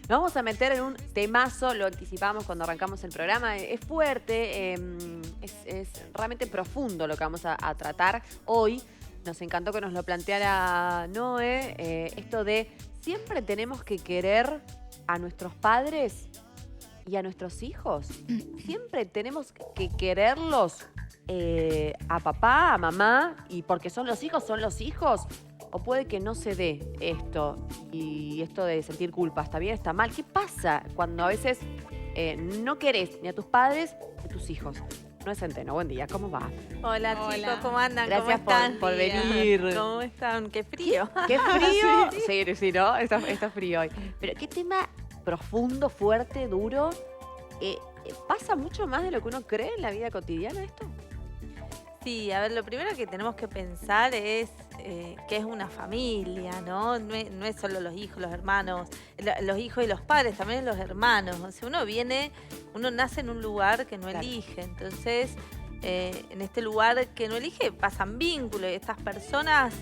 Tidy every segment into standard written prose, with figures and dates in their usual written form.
Nos vamos a meter en un temazo, lo anticipamos cuando arrancamos el programa. Es fuerte, es realmente profundo lo que vamos a tratar hoy. Nos encantó que nos lo planteara Noé, esto de siempre tenemos que querer a nuestros padres y a nuestros hijos. Siempre tenemos que quererlos a papá, a mamá, y porque son los hijos. O puede que no se dé esto, y esto de sentir culpa, ¿está bien, está mal? ¿Qué pasa cuando a veces no querés ni a tus padres ni a tus hijos? No es Centeno, buen día, ¿cómo va? Hola chicos, ¿cómo andan? Gracias ¿Cómo están? por venir. ¿Cómo están? ¡Qué frío! ¿Qué frío? Sí, ¿no? Está frío hoy. Pero qué tema profundo, fuerte, duro. ¿Pasa mucho más de lo que uno cree en la vida cotidiana esto? Sí, a ver, lo primero que tenemos que pensar es que es una familia, ¿no? No es solo los hijos, los hermanos, los hijos y los padres, también los hermanos. O sea, uno nace en un lugar que no elige. Entonces, en este lugar que no elige pasan vínculos y estas personas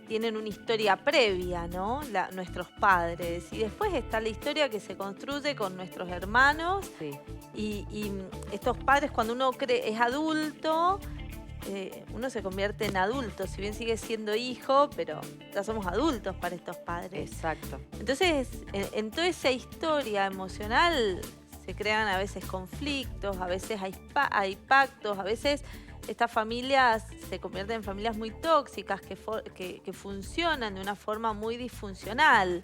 tienen una historia previa, ¿no? Nuestros padres. Y después está la historia que se construye con nuestros hermanos. Sí. Y estos padres, cuando uno es adulto, uno se convierte en adulto. Si bien sigue siendo hijo, pero ya somos adultos para estos padres. Exacto. Entonces, en toda esa historia emocional se crean a veces conflictos, a veces hay pactos, a veces estas familias se convierten en familias muy tóxicas que funcionan de una forma muy disfuncional.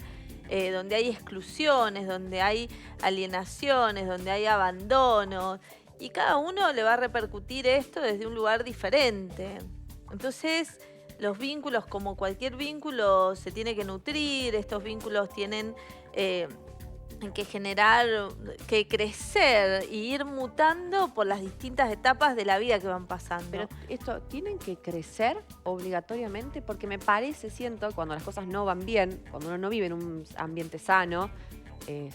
Donde hay exclusiones, donde hay alienaciones, donde hay abandonos. Y cada uno le va a repercutir esto desde un lugar diferente. Entonces, los vínculos, como cualquier vínculo, se tiene que nutrir. Estos vínculos tienen que generar, que crecer y ir mutando por las distintas etapas de la vida que van pasando. Pero esto, ¿tienen que crecer obligatoriamente? Porque me parece, siento, cuando las cosas no van bien, cuando uno no vive en un ambiente sano,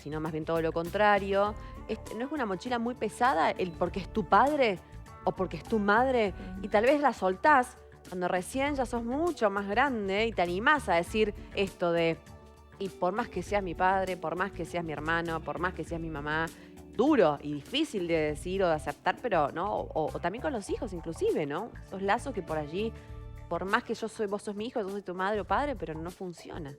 sino más bien todo lo contrario, ¿no es una mochila muy pesada el porque es tu padre o porque es tu madre? Y tal vez la soltás cuando recién ya sos mucho más grande y te animás a decir esto de... Y por más que seas mi padre, por más que seas mi hermano, por más que seas mi mamá, duro y difícil de decir o de aceptar, pero no, o también con los hijos inclusive, ¿no? Esos lazos que por allí, por más que vos sos mi hijo, yo soy tu madre o padre, pero no funciona.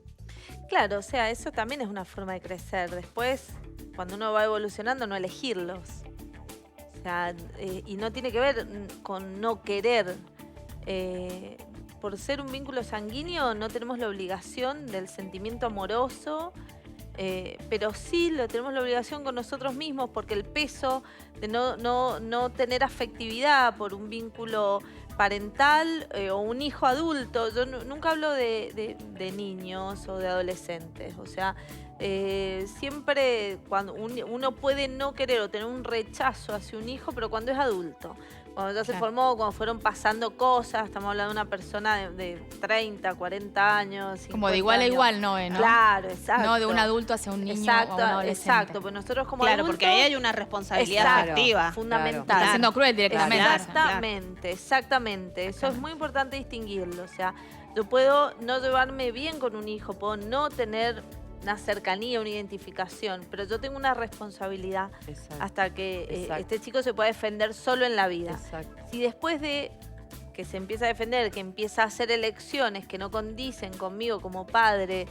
Claro, o sea, eso también es una forma de crecer. Después, cuando uno va evolucionando, no elegirlos. O sea, y no tiene que ver con no querer. Por ser un vínculo sanguíneo no tenemos la obligación del sentimiento amoroso, pero sí tenemos la obligación con nosotros mismos, porque el peso de no tener afectividad por un vínculo parental o un hijo adulto, yo nunca hablo de niños o de adolescentes, o sea, siempre cuando uno puede no querer o tener un rechazo hacia un hijo, pero cuando es adulto. Cuando ya se formó, cuando fueron pasando cosas, estamos hablando de una persona de 30, 40 años, 50 como de igual a años. igual, ¿no? Claro, exacto. No de un adulto hacia un niño o un adolescente. Exacto, pues nosotros como Claro, adultos... porque ahí hay una responsabilidad afectiva. Fundamental. Está siendo cruel directamente. Exactamente, exactamente. Eso es muy importante distinguirlo. O sea, yo puedo no llevarme bien con un hijo, puedo no tener una cercanía, una identificación, pero yo tengo una responsabilidad hasta que este chico se pueda defender solo en la vida. Si después de que se empieza a defender, que empieza a hacer elecciones que no condicen conmigo como padre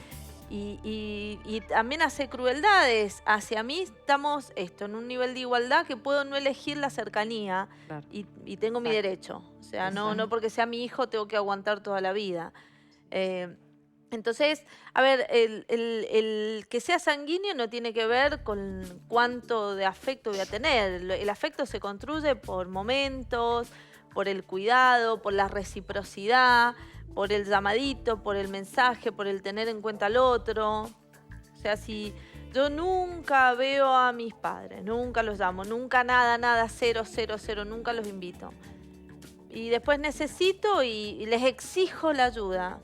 y también hace crueldades hacia mí, estamos en un nivel de igualdad que puedo no elegir la cercanía y tengo mi derecho. O sea, no porque sea mi hijo tengo que aguantar toda la vida. Entonces, a ver, el que sea sanguíneo no tiene que ver con cuánto de afecto voy a tener. El afecto se construye por momentos, por el cuidado, por la reciprocidad, por el llamadito, por el mensaje, por el tener en cuenta al otro. O sea, si yo nunca veo a mis padres, nunca los llamo, nunca nada, 0, 0, 0, nunca los invito. Y después necesito y les exijo la ayuda.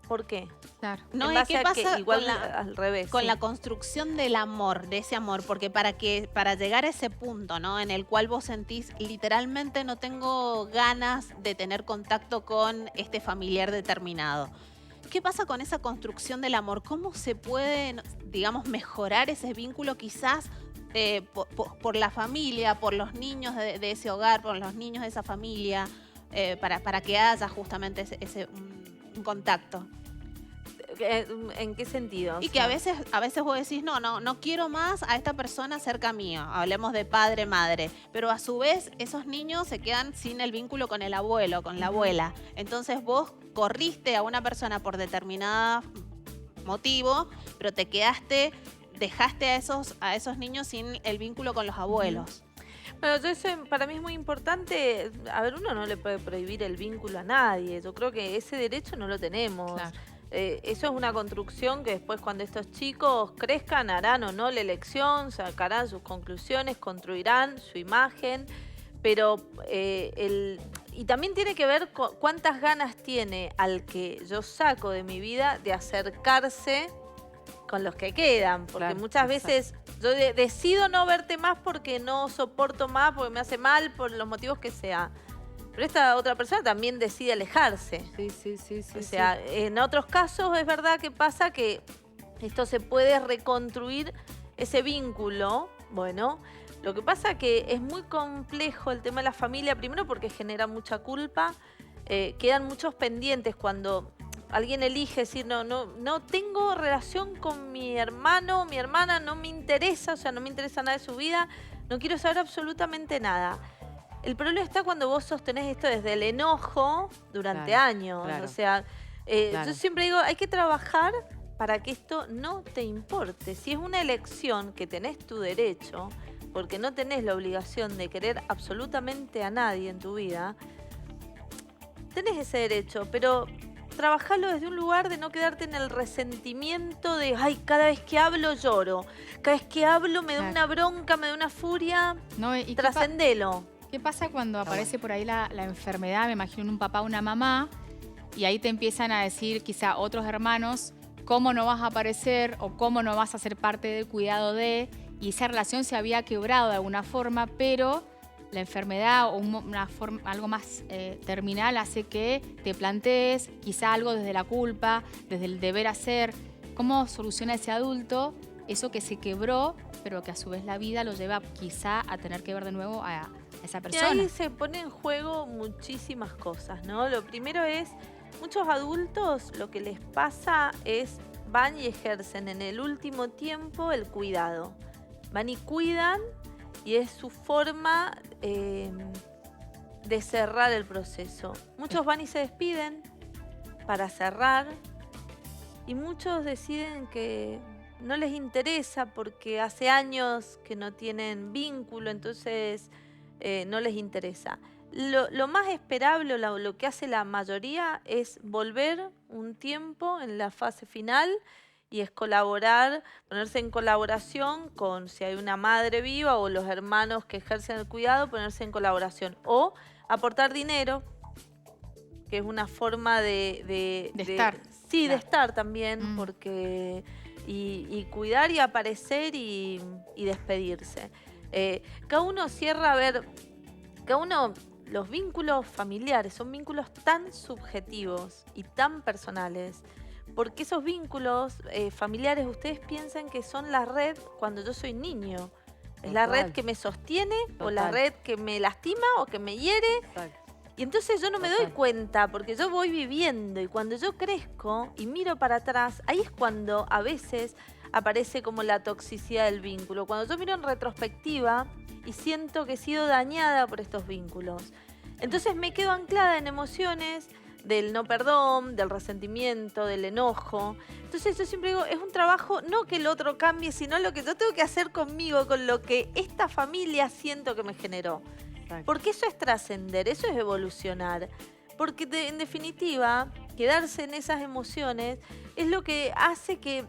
¿Por qué? Claro. No, ¿y qué pasa igual al revés? con la construcción del amor, de ese amor? Porque para llegar a ese punto, ¿no? En el cual vos sentís, literalmente no tengo ganas de tener contacto con este familiar determinado. ¿qué pasa con esa construcción del amor? ¿Cómo se puede, digamos, mejorar ese vínculo quizás por la familia, por los niños de ese hogar, por los niños de esa familia, para que haya justamente un contacto? ¿En qué sentido? Y que a veces vos decís, no quiero más a esta persona cerca mío. Hablemos de padre, madre. Pero a su vez, esos niños se quedan sin el vínculo con el abuelo, con la abuela. Entonces vos corriste a una persona por determinado motivo, pero dejaste a esos niños sin el vínculo con los abuelos. Bueno, eso para mí es muy importante. A ver, uno no le puede prohibir el vínculo a nadie. Yo creo que ese derecho no lo tenemos. Claro. Eso es una construcción que después cuando estos chicos crezcan harán o no la elección, sacarán sus conclusiones, construirán su imagen, pero y también tiene que ver con cuántas ganas tiene al que yo saco de mi vida de acercarse con los que quedan, porque Claro, muchas veces yo decido no verte más porque no soporto más, porque me hace mal, por los motivos que sea. Pero esta otra persona también decide alejarse. Sí. O sea, en otros casos es verdad que pasa que esto se puede reconstruir ese vínculo. Bueno, lo que pasa que es muy complejo el tema de la familia, primero porque genera mucha culpa, quedan muchos pendientes cuando alguien elige decir no tengo relación con mi hermano, mi hermana, no me interesa, o sea, no me interesa nada de su vida, no quiero saber absolutamente nada. El problema está cuando vos sostenés esto desde el enojo durante años. Claro. O sea, yo siempre digo, hay que trabajar para que esto no te importe. Si es una elección que tenés tu derecho, porque no tenés la obligación de querer absolutamente a nadie en tu vida, tenés ese derecho, pero trabajalo desde un lugar de no quedarte en el resentimiento de, ay, cada vez que hablo lloro, cada vez que hablo me da una bronca, me da una furia, No, ¿y trascendelo. qué pasa cuando aparece por ahí la enfermedad? Me imagino un papá o una mamá, y ahí te empiezan a decir quizá otros hermanos cómo no vas a aparecer o cómo no vas a ser parte del cuidado de, y esa relación se había quebrado de alguna forma, pero la enfermedad o algo más terminal hace que te plantees quizá algo desde la culpa, desde el deber hacer. ¿Cómo soluciona ese adulto eso que se quebró, pero que a su vez la vida lo lleva quizá a tener que ver de nuevo a esa Y persona? ahí se ponen en juego muchísimas cosas, ¿no? Lo primero es, muchos adultos lo que les pasa es, van y ejercen en el último tiempo el cuidado. Van y cuidan y es su forma de cerrar el proceso. Muchos van y se despiden para cerrar y muchos deciden que no les interesa porque hace años que no tienen vínculo, entonces no les interesa. Lo más esperable, lo que hace la mayoría es volver un tiempo en la fase final y es colaborar, ponerse en colaboración con si hay una madre viva o los hermanos que ejercen el cuidado, ponerse en colaboración. O aportar dinero, que es una forma de estar. Sí, Claro. de estar también, porque y cuidar y aparecer y despedirse. Cada uno cierra, a ver, los vínculos familiares son vínculos tan subjetivos y tan personales, porque esos vínculos familiares ustedes piensan que son la red cuando yo soy niño. Es la red que me sostiene o la red que me lastima o que me hiere. Exacto. Y entonces yo no me doy cuenta porque yo voy viviendo y cuando yo crezco y miro para atrás, ahí es cuando a veces aparece como la toxicidad del vínculo. Cuando yo miro en retrospectiva y siento que he sido dañada por estos vínculos. Entonces me quedo anclada en emociones del no perdón, del resentimiento, del enojo. Entonces yo siempre digo, es un trabajo no que el otro cambie, sino lo que yo tengo que hacer conmigo, con lo que esta familia siento que me generó. Exacto. Porque eso es trascender, eso es evolucionar. Porque en definitiva, quedarse en esas emociones es lo que hace que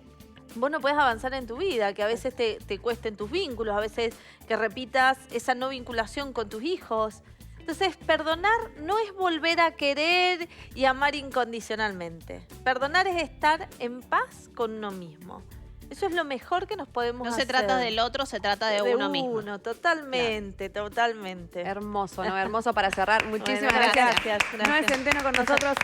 vos no puedas avanzar en tu vida, que a veces te cuesten tus vínculos, a veces que repitas esa no vinculación con tus hijos. Entonces, perdonar no es volver a querer y amar incondicionalmente. Perdonar es estar en paz con uno mismo. Eso es lo mejor que nos podemos hacer. No se trata del otro, se trata de uno mismo. Totalmente, totalmente. Hermoso, ¿no? Hermoso para cerrar. Muchísimas Bueno, gracias. gracias. Noé Centeno con nosotros.